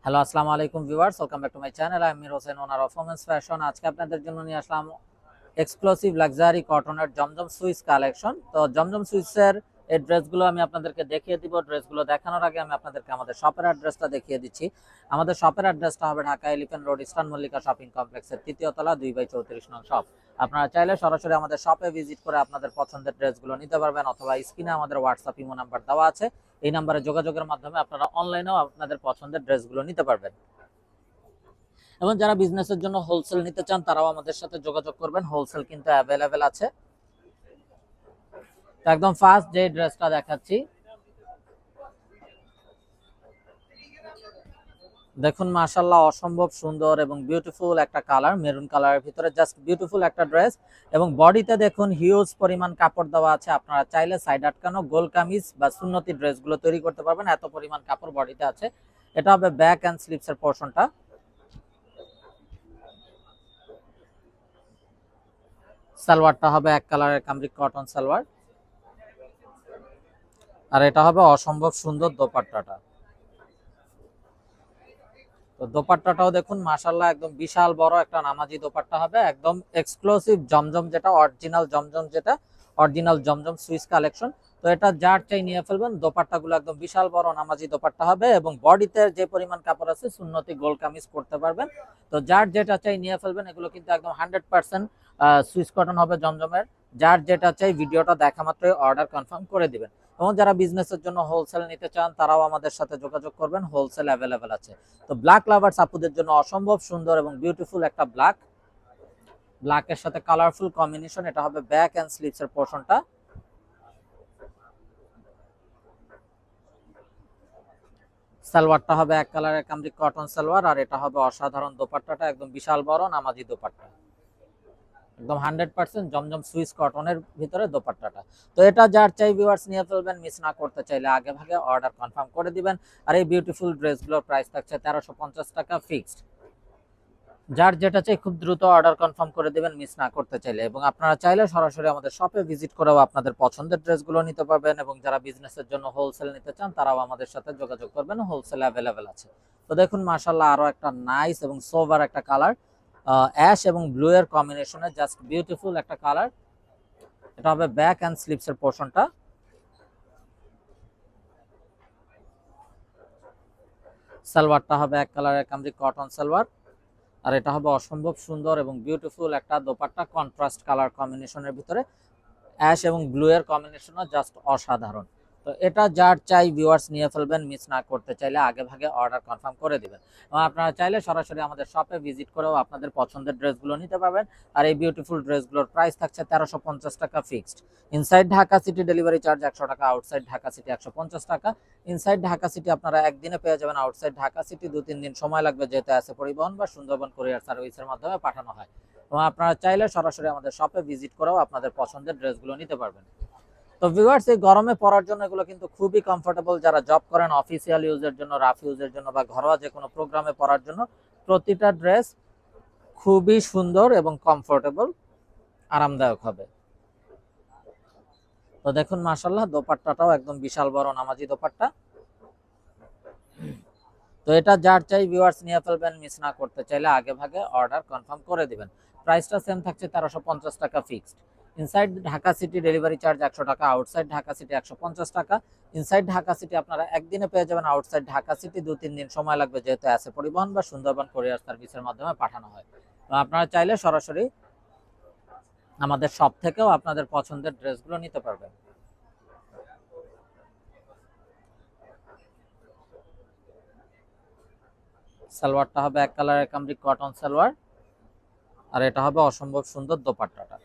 Hello, আসসালামু আলাইকুম viewers, welcome back to my channel. আমি Amir Hossain, owner of women's fashion. আজকে আপনাদের জন্য নিয়ে আসলাম এক্সক্লুসিভ লাক্সারি কটনের জমজম সুইস কালেকশন। তো জমজম সুইসের এই ড্রেসগুলো আমি আপনাদেরকে দেখিয়ে দিব। ড্রেসগুলো দেখানোর আগে আমি আপনাদেরকে আমাদের শপের অ্যাড্রেসটা দেখিয়ে দিচ্ছি। আমাদের শপের অ্যাড্রেসটা হবে Dhaka elephant road, eastern Mallika shopping কমপ্লেক্সের 3য় তলা 2/34 নং শপ। আপনারা চাইলে সরাসরি আমাদের শপে ভিজিট করে আপনাদের পছন্দের ড্রেসগুলো নিতে পারবেন, অথবা স্ক্রিনে আমাদের হোয়াটসঅ্যাপ ইমো নাম্বার দেওয়া আছে। এই নাম্বারে যোগাযোগের মাধ্যমে আপনারা অনলাইনেও আপনাদের পছন্দের ড্রেসগুলো নিতে পারবেন। এবং যারা বিজনেসের জন্য হোলসেল নিতে চান তারাও আমাদের সাথে যোগাযোগ করবেন, হোলসেল কিন্তু অ্যাভেলেবেল আছে। তো একদম ফার্স্ট যে ড্রেসটা দেখাচ্ছি, দেখুন মাশাআল্লাহ অসম্ভব সুন্দর এবং বিউটিফুল একটা কালার, মেরুন কালারের ভিতরে জাস্ট বিউটিফুল একটা ড্রেস। এবং বডিতে দেখুন হিউজ পরিমাণ কাপড় দেওয়া আছে। আপনারা চাইলে সাইড আটকানো গোল কামিজ বা সুন্নতি ড্রেসগুলো তৈরি করতে পারবেন, এত পরিমাণ কাপড় বডিতে আছে। এটা হবে ব্যাক অ্যান্ড স্লিভসের পোর্শনটা। সালোয়ারটা হবে এক কালারের কামরিক কটন সালোয়ার, আর এটা হবে অসম্ভব সুন্দর দোপাট্টাটা। তো দোপাট্টাটাও দেখুন মাশাআল্লাহ একদম বিশাল বড় একটা নামাজি দোপাট্টা হবে, একদম এক্সক্লুসিভ জমজম, যেটা অরিজিনাল জমজম, যেটা অরিজিনাল জমজম সুইস কালেকশন। তো এটা যার চাই নিয়ে ফেলবেন। দোপাট্টাগুলো একদম বিশাল বড় নামাজি দোপাট্টা হবে, এবং বডিতে যে পরিমাণ কাপড় আছে সুন্নতি গোল কামিজ করতে পারবেন। তো যার যেটা চাই নিয়ে ফেলবেন। এগুলো কিন্তু একদম 100% সুইস কটন হবে জমজমের। যার যেটা চাই ভিডিওটা দেখা মাত্রই অর্ডার কনফার্ম করে দিবেন। এবং যারা বিজনেসের জন্য হোলসেল নিতে চান তারাও আমাদের সাথে যোগাযোগ করবেন, হোলসেল অ্যাভেলেবেল আছে। তো ব্ল্যাক লাভার্স আপুদের জন্য অসম্ভব সুন্দর এবং বিউটিফুল একটা ব্ল্যাকের সাথে কালারফুল কম্বিনেশন। এটা হবে ব্যাক এন্ড স্লিভস এর পোর্শনটা। সালোয়ারটা হবে এক কালারের কামরিক কটন সালোয়ার, আর এটা হবে অসাধারণ দোপাট্টাটা, একদম বিশাল বড় নামাজি দোপাট্টা, একদম 100% জমজম সুইস কটনের ভিতরে দোপাট্টাটা। তো এটা যার চাই ভিউয়ার্স নিয়ে ফেলবেন, মিস না করতে চাইলে আগে ভাগে অর্ডার কনফার্ম করে দিবেন। আর এই বিউটিফুল ড্রেসগুলোর প্রাইস থাকছে 1350 টাকা ফিক্সড। যার যেটা চাই খুব দ্রুত অর্ডার কনফার্ম করে দিবেন, মিস না করতে চাইলে। এবং আপনারা চাইলে সরাসরি আমাদের শপে ভিজিট করেও আপনাদের পছন্দের ড্রেসগুলো নিতে পারবেন। এবং যারা বিজনেসের জন্য হোলসেল নিতে চান তারাও আমাদের সাথে যোগাযোগ করবেন, হোলসেল অ্যাভেলেবেল আছে। তো দেখুন মাশাআল্লাহ আরো একটা নাইস এবং সোভার একটা কালার, অ্যাশ এবং ব্লু এর কম্বিনেশনে জাস্ট বিউটিফুল একটা কালার। এটা হবে ব্যাক অ্যান্ড স্লিভস এর পোর্শনটা। সালোয়ারটা হবে এক কালারের কামরিক কটন সালোয়ার, আর এটা হবে অসম্ভব সুন্দর এবং বিউটিফুল একটা দোপাট্টা, কন্ট্রাস্ট কালার কম্বিনেশনের ভিতরে অ্যাশ এবং ব্লু এর কম্বিনেশনও জাস্ট অসাধারণ। তো এটা যার চাই ভিউয়ার্স নিয়ে ফেলবেন, মিস না করতে চাইলে আগে ভাগে অর্ডার কনফার্ম করে দিবেন। এবং আপনারা চাইলে সরাসরি আমাদের শপে ভিজিট করেও আপনাদের পছন্দের ড্রেসগুলো নিতে পারবেন। আর এই বিউটিফুল ড্রেসগুলোর প্রাইস থাকছে 1350 টাকা fixed. Inside Dhaka city delivery charge 100 টাকা, আউটসাইড ঢাকা সিটি 150 টাকা। ইনসাইড ঢাকা সিটি আপনারা একদিনে পেয়ে যাবেন, আউটসাইড ঢাকা সিটি 2-3 দিন সময় লাগবে, যেহেতু আছে পরিবহন বা সুন্দরবন কুরিয়ার সার্ভিসের মাধ্যমে পাঠানো হয়। এবং আপনারা চাইলে সরাসরি আমাদের শপে ভিজিট করেও আপনাদের পছন্দের ড্রেসগুলো নিতে পারবেন। তো ভিউয়ার্স, এই গরমে পরার জন্য এগুলো কিন্তু খুবই কমফোর্টেবল। যারা জব করেন, অফিসিয়াল ইউজের জন্য, রাফ ইউজের জন্য, বা ঘরোয়া যে কোনো প্রোগ্রামে পরার জন্য প্রতিটা ড্রেস খুবই সুন্দর এবং কমফোর্টেবল, আরামদায়ক হবে। তো দেখুন মাশাআল্লাহ দোপাট্টাটাও একদম বিশাল বড় নামাজি দোপাট্টা। তো এটা যার চাই ভিউয়ার্স নিয়ে ফেলবেন, মিস না করতে চাইলে আগে ভাগে অর্ডার কনফার্ম করে দিবেন। প্রাইসটা সেম থাকছে 1350 টাকা fixed. Inside Dhaka city delivery charge 100 টাকা, আউটসাইড ঢাকা সিটি 150 টাকা। ইনসাইড ঢাকা সিটি আপনারা একদিনে পেয়ে যাবেন, আউটসাইড ঢাকা সিটি 2-3 দিন সময় লাগবে, যেহেতু আছে পরিবহন বা সুন্দরবন কুরিয়ার সার্ভিসের মাধ্যমে পাঠানো হয়। তো আপনারা চাইলে সরাসরি আমাদের শপ থেকেও আপনাদের পছন্দের ড্রেসগুলো নিতে পারবেন। সালোয়ারটা হবে এক কালারের কামরিক কটন সালোয়ার, আর এটা হবে অসম্ভব সুন্দর দোপাট্টাটা।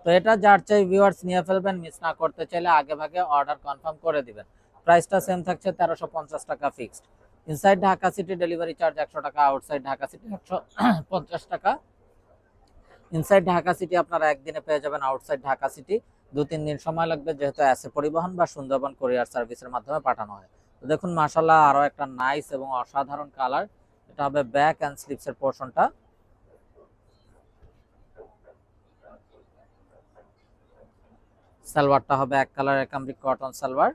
তো এটা যার চাই ভিউয়ার্স নিয়ে ফেলবেন, মিস না করতে চাইলে আগে ভাগে অর্ডার কনফার্ম করে দিবেন। প্রাইসটা সেম থাকছে 1350 টাকা fixed. Inside Dhaka city delivery charge 100 টাকা, আউটসাইড ঢাকা সিটি 150 টাকা। ইনসাইড ঢাকা সিটি আপনারা একদিনে পেয়ে যাবেন, আউটসাইড ঢাকা সিটি 2-3 দিন সময় লাগবে, যেহেতু আছে পরিবহন বা সুন্দরবন কুরিয়ার সার্ভিসের মাধ্যমে পাঠানো হয়। তো দেখুন মাশাআল্লাহ আরো একটা নাইস এবং অসাধারণ কালার। এটা হবে ব্যাক এন্ড স্লিভস এর পোর্শনটা। সালোয়ারটা হবে এক কালারের কামরি কটন সালোয়ার।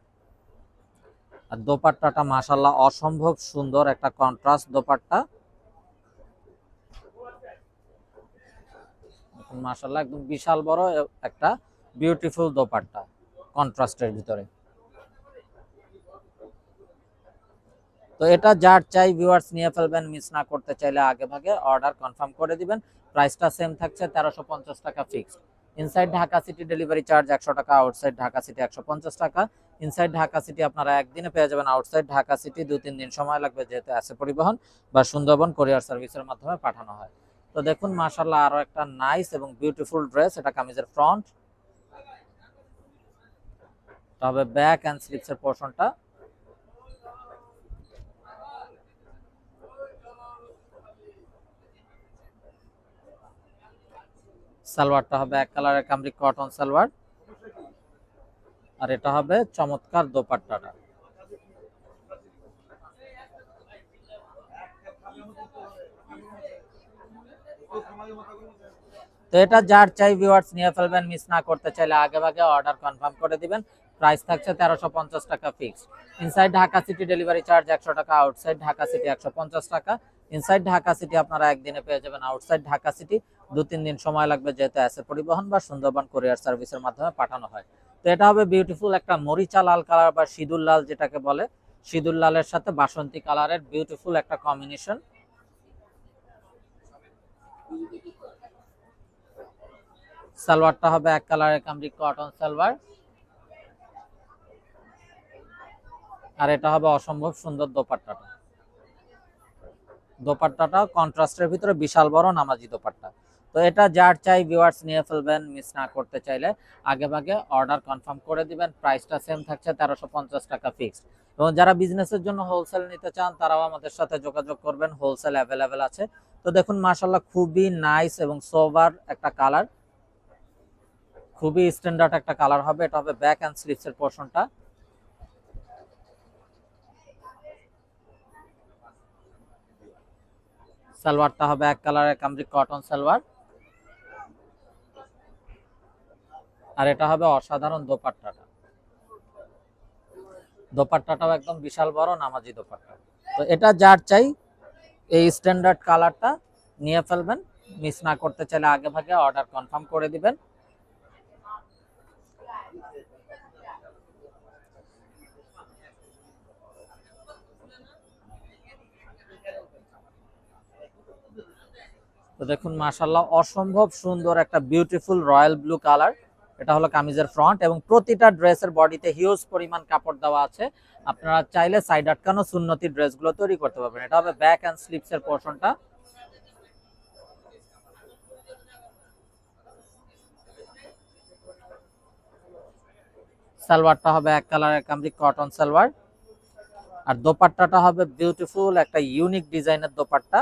আর দোপাট্টাটা মাশাআল্লাহ অসম্ভব সুন্দর একটা কন্ট্রাস্ট দোপাট্টা। মাশাআল্লাহ একদম বিশাল বড় একটা বিউটিফুল দোপাট্টা কন্ট্রাস্টের ভিতরে। তো এটা যার চাই ভিউয়ার্স নিয়ে ফেলবেন, মিস না করতে চাইলে আগে ভাগে অর্ডার কনফার্ম করে দিবেন। প্রাইসটা সেম থাকছে 1350 টাকা fixed. Inside Dhaka city delivery charge 100 টাকা, আউটসাইড ঢাকা সিটি 150 টাকা। ইনসাইড ঢাকা সিটি আপনারা একদিনে পেয়ে যাবেন, আউটসাইড ঢাকা সিটি 2-3 দিন সময় লাগবে, যেহেতু আছে পরিবহন বা সুন্দরবন কোরিয়ার সার্ভিসের মাধ্যমে পাঠানো হয়। তো দেখুন মাশাআল্লাহ আরো একটা নাইস এবং বিউটিফুল ড্রেস। এটা কামিজের ফ্রন্ট, তবে ব্যাক এন্ড স্লিপসের পোরশনটা। সালোয়ারটা হবে এক কালারের কামরি কটন সালোয়ার। আর এটা হবে চমৎকার দোপাট্টাটা। তো এটা যার চাই ভিউয়ার্স নিয়ে ফেলবেন, মিস না করতে চাইলে আগে ভাগে অর্ডার কনফার্ম করে দিবেন। প্রাইস থাকছে 1350 টাকা fixed. Inside Dhaka city delivery charge 100 টাকা, আউটসাইড ঢাকা সিটি 150 টাকা। ইনসাইড ঢাকা সিটি আপনারা একদিনে পেয়ে যাবেন, আউটসাইড ঢাকা সিটি 2-3 দিন সময় লাগবে, যেহেতু আছে পরিবহন বা সুন্দরবন কোরিয়ার সার্ভিসের মাধ্যমে পাঠানো হয়। তো এটা হবে বিউটিফুল একটা মরিচা লাল কালার বা সিঁদুর লাল যেটাকে বলে, সিঁদুর লালের সাথে বাসন্তী কালারের বিউটিফুল একটা কম্বিনেশন। সালোয়ারটা হবে এক কালারের কামরি কটন সালোয়ার। আর এটা হবে অসম্ভব সুন্দর দোপাট্টাটা। দোপাট্টাটা কন্ট্রাস্টের ভিতরে বিশাল বড় নামাজি দোপাট্টা। তো এটা যার চাই ভিউয়ার্স নিয়ে ফেলবেন, মিস না করতে চাইলে আগে ভাগে অর্ডার কনফার্ম করে দিবেন। প্রাইসটা সেম থাকছে 1350 টাকা ফিক্সড। এবং যারা বিজনেসের জন্য হোলসেল নিতে চান তারাও আমাদের সাথে যোগাযোগ করবেন, হোলসেল অ্যাভেলেবেল আছে। তো দেখুন মাশাআল্লাহ খুবই নাইস এবং সোবার একটা কালার, খুবই স্ট্যান্ডার্ড একটা কালার হবে। এটা হবে ব্যাক এন্ড স্লিভসের পোরশনটা। সালোয়ারটা হবে এক কালারের কামরি কটন সালোয়ার। আর এটা হবে অসাধারণ দোপাট্টাটা। দোপাট্টাটাও একদম বিশাল বড় নামাজি দোপাট্টা। তো এটা যার চাই এই স্ট্যান্ডার্ড কালারটা নিয়ে ফেলবেন, মিস না করতে চাইলে আগে ভাগে অর্ডার কনফার্ম করে দিবেন। তো দেখুন মাশাআল্লাহ অসম্ভব সুন্দর একটা বিউটিফুল রয়্যাল ব্লু কালার। এটা হলো কামিজের ফ্রন্ট এবং প্রতিটা ড্রেসের বডিতে হিউজ পরিমাণ কাপড় দেওয়া আছে। আপনারা চাইলে সাইড আটকানো সুন্নতি ড্রেসগুলো তৈরি করতে পারবেন। এটা হবে ব্যাক এন্ড স্লিভসের পোরশনটা। সালোয়ারটা হবে এক কালারের কামরি কটন সালোয়ার। আর দোপাট্টাটা হবে বিউটিফুল একটা ইউনিক ডিজাইনের দোপাট্টা।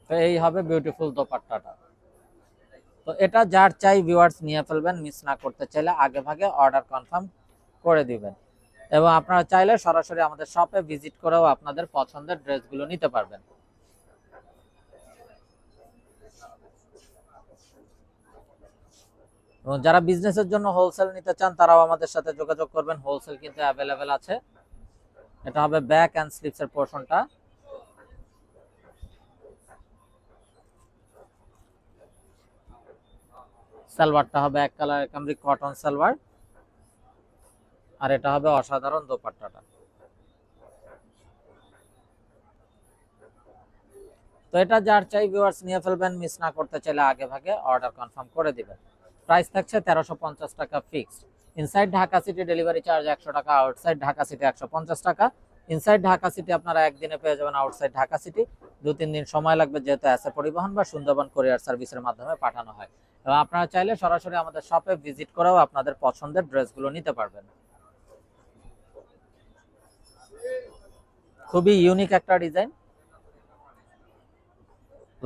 তো এই হবে বিউটিফুল দোপাট্টাটা। তো এটা যার চাই ভিউয়ার্স নিয়ে ফেলবেন, মিস না করতে চাইলে আগে ভাগে অর্ডার কনফার্ম করে দিবেন। এবং আপনারা চাইলে সরাসরি আমাদের শপে ভিজিট করেও আপনাদের পছন্দের ড্রেসগুলো নিতে পারবেন। এবং যারা বিজনেসের জন্য হোলসেল নিতে চান তারাও আমাদের সাথে যোগাযোগ করবেন, হোলসেল কিন্তু অ্যাভেলেবেল আছে। এটা হবে ব্যাক এন্ড স্লিভসের পোরশনটা। সালোয়ারটা হবে এক কালারের কামরি কটন সালোয়ার। আর এটা হবে অসাধারণ দোপাট্টাটা। তো এটা যার চাই ভিউয়ার্স নিয়ে ফেলবেন, মিস না করতে চাইলে আগে ভাগে অর্ডার কনফার্ম করে দিবেন। প্রাইস থাকছে 1350 টাকা fixed. Inside Dhaka city delivery charge 100 টাকা, আউটসাইড ঢাকা সিটি 150 টাকা। ইনসাইড ঢাকা সিটি আপনারা একদিনে পেয়ে যাবেন, আউটসাইড ঢাকা সিটি 2-3 দিন সময় লাগবে, যেহেতু আছে পরিবহন বা সুন্দরবন কোরিয়ার সার্ভিসের মাধ্যমে পাঠানো হয়। এবং আপনারা চাইলে সরাসরি আমাদের শপে ভিজিট করেও আপনাদের পছন্দের ড্রেসগুলো নিতে পারবেন। খুবই ইউনিক একটা ডিজাইন,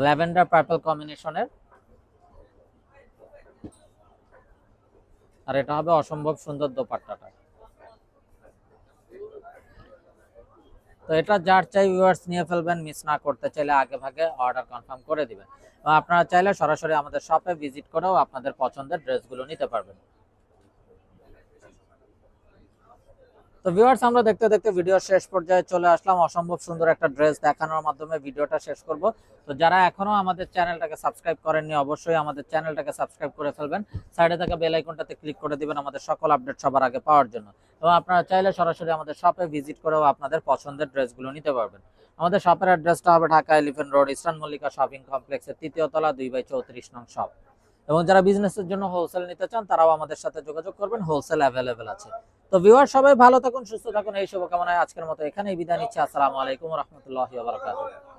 ল্যাভেন্ডার পার্পল কম্বিনেশনের। আর এটা হবে অসম্ভব সুন্দর দোপাট্টাটা। তো এটা যার চাই ভিউয়ার্স নিয়ে ফেলবেন, মিস না করতে চাইলে আগে ভাগে অর্ডার কনফার্ম করে দিবেন। এবং আপনারা চাইলে সরাসরি আমাদের শপে ভিজিট করেও আপনাদের পছন্দের ড্রেসগুলো নিতে পারবেন। তো ভিউয়ার্স আমরা দেখতে দেখতে ভিডিওর শেষ পর্যায়ে চলে আসলাম। অসম্ভব সুন্দর একটা ড্রেস দেখানোর মাধ্যমে ভিডিওটা শেষ করব। তো যারা এখনো আমাদের চ্যানেলটাকে সাবস্ক্রাইব করেননি অবশ্যই আমাদের চ্যানেলটাকে সাবস্ক্রাইব করে ফেলবেন, সাইডে থাকা বেল আইকনটাতে ক্লিক করে দিবেন আমাদের সকল আপডেট সবার আগে পাওয়ার জন্য। এবং আপনারা চাইলে সরাসরি আমাদের শপে ভিজিট করেও আপনাদের পছন্দের ড্রেসগুলো নিতে পারবেন। আমাদের শপের অ্যাড্রেসটা হবে Dhaka elephant road, eastern Mallika shopping কমপ্লেক্সের ৩য় তলা ২/34 নং শপ। এবং যারা বিজনেসের জন্য হোলসেল নিতে চান তারাও আমাদের সাথে যোগাযোগ করবেন, হোলসেল অ্যাভেলেবেল আছে। তো ভিউয়ার সবাই ভালো থাকুন, সুস্থ থাকুন, এই শুভকামনায় আজকের মতো এখানেই বিদায় নিচ্ছি। আসসালামু আলাইকুম ওয়া রাহমাতুল্লাহি ওয়া বারাকাতুহু।